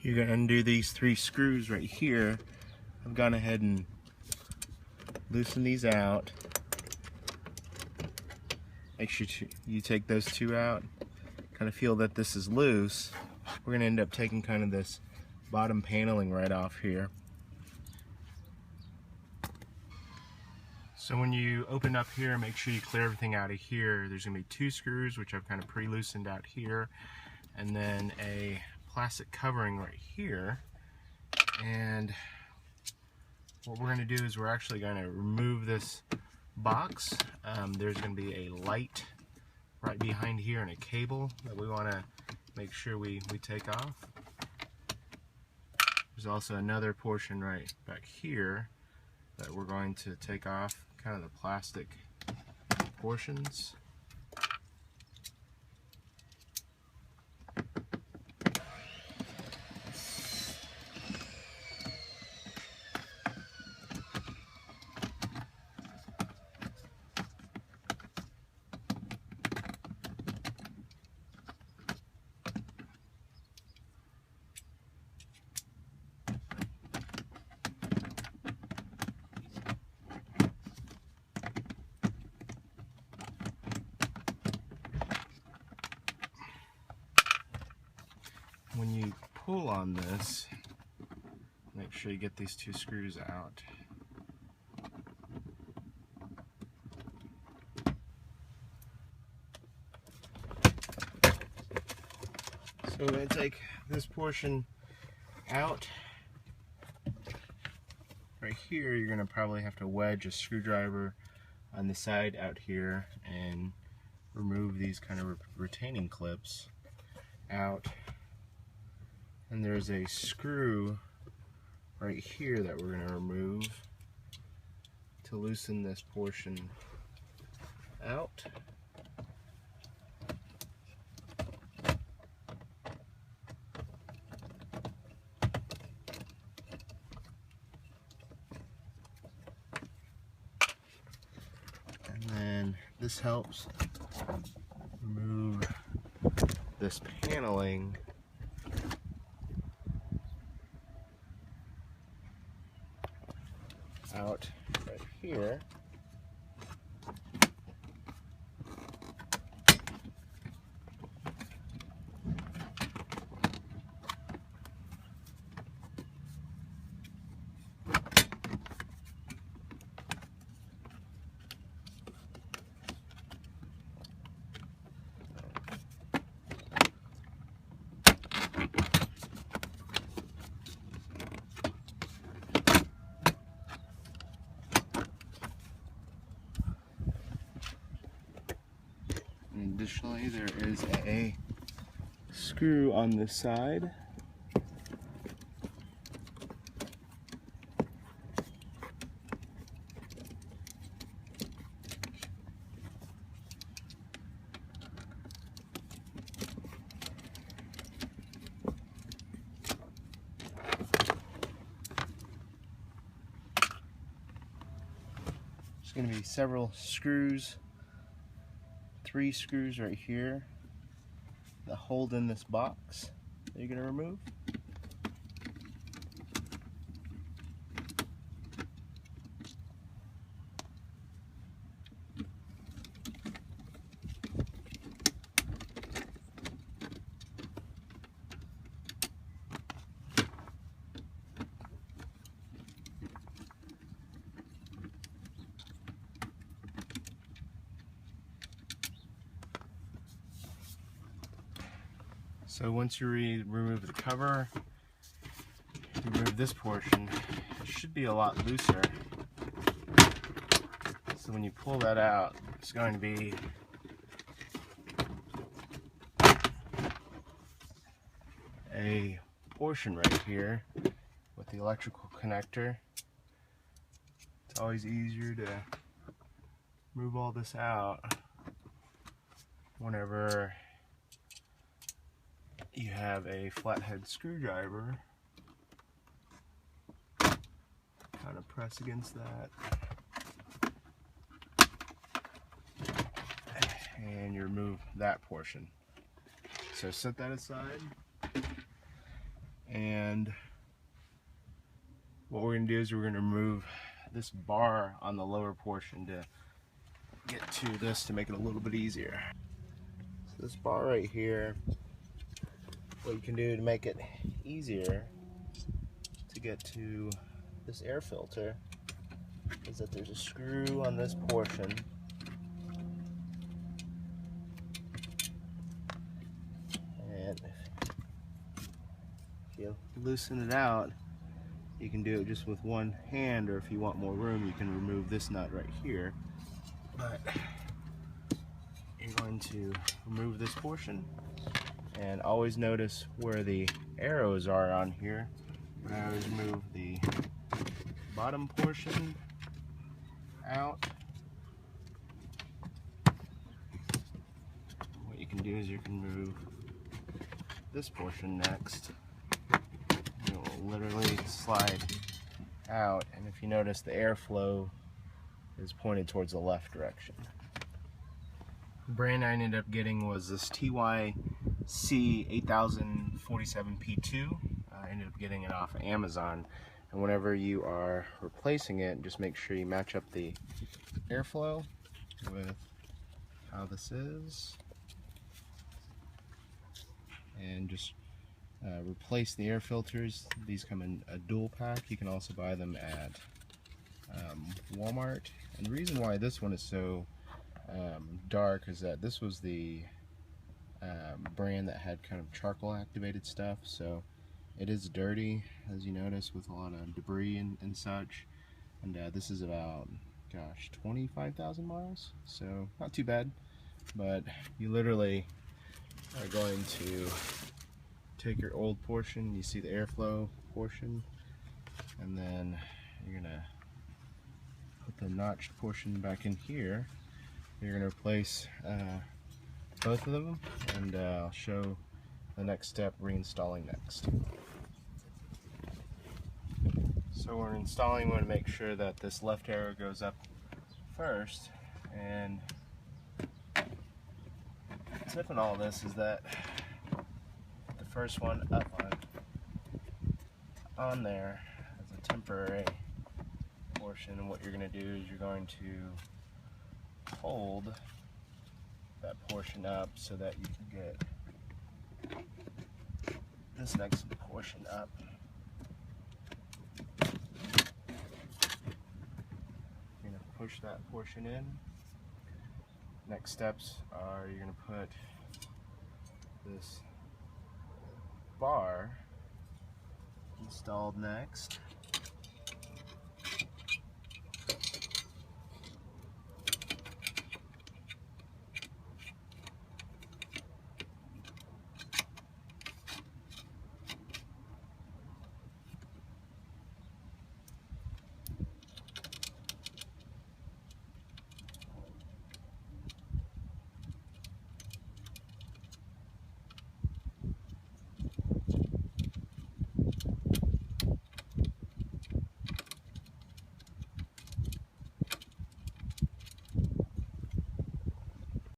You're going to undo these 3 screws right here. I've gone ahead and loosened these out. Make sure you take those 2 out. Kind of feel that this is loose. We're going to end up taking kind of this bottom paneling right off here. So when you open up here, make sure you clear everything out of here. There's going to be 2 screws, which I've kind of pre-loosened out here, and then a plastic covering right here. And what we're going to do is we're actually going to remove this box. There's going to be a light right behind here and a cable that we want to make sure we take off. There's also another portion right back here that we're going to take off, kind of the plastic portions. When you pull on this, make sure you get these 2 screws out. So we're going to take this portion out. Right here, you're going to probably have to wedge a screwdriver on the side out here and remove these kind of retaining clips out. And there's a screw right here that we're going to remove to loosen this portion out. And then this helps remove this paneling out right here. Additionally, there is a screw on this side. There's going to be several screws. 3 screws right here that hold in this box that you're going to remove. So once you remove the cover, remove this portion, it should be a lot looser. So when you pull that out, it's going to be a portion right here with the electrical connector. It's always easier to move all this out whenever you have a flathead screwdriver. Kind of press against that, and you remove that portion. So set that aside, And what we're going to do is we're going to remove this bar on the lower portion to get to this to make it a little bit easier. So this bar right here, what you can do to make it easier to get to this air filter is that there's a screw on this portion, and if you loosen it out, you can do it just with one hand, or if you want more room you can remove this nut right here. But you're going to remove this portion, and always notice where the arrows are on here. I always move the bottom portion out. What you can do is you can move this portion next. It will literally slide out, and if you notice, the airflow is pointed towards the left direction. The brand I ended up getting was this TYC8047P2. I ended up getting it off of Amazon, and whenever you are replacing it, just make sure you match up the airflow with how this is, and just replace the air filters. These come in a dual pack. You can also buy them at Walmart. And the reason why this one is so dark is that this was the brand that had kind of charcoal activated stuff, so it is dirty, as you notice, with a lot of debris and such. And this is about, gosh, 25,000 miles, so not too bad. But you literally are going to take your old portion, you see the airflow portion, and then you're gonna put the notched portion back in here. You're gonna replace both of them, and I'll show the next step, reinstalling next. So we're installing, we want to make sure that this left arrow goes up first, and the tip in all this is that the first one up on there as a temporary portion, and what you're going to do is you're going to hold that portion up so that you can get this next portion up. You're going to push that portion in. Next steps are you're going to put this bar installed next.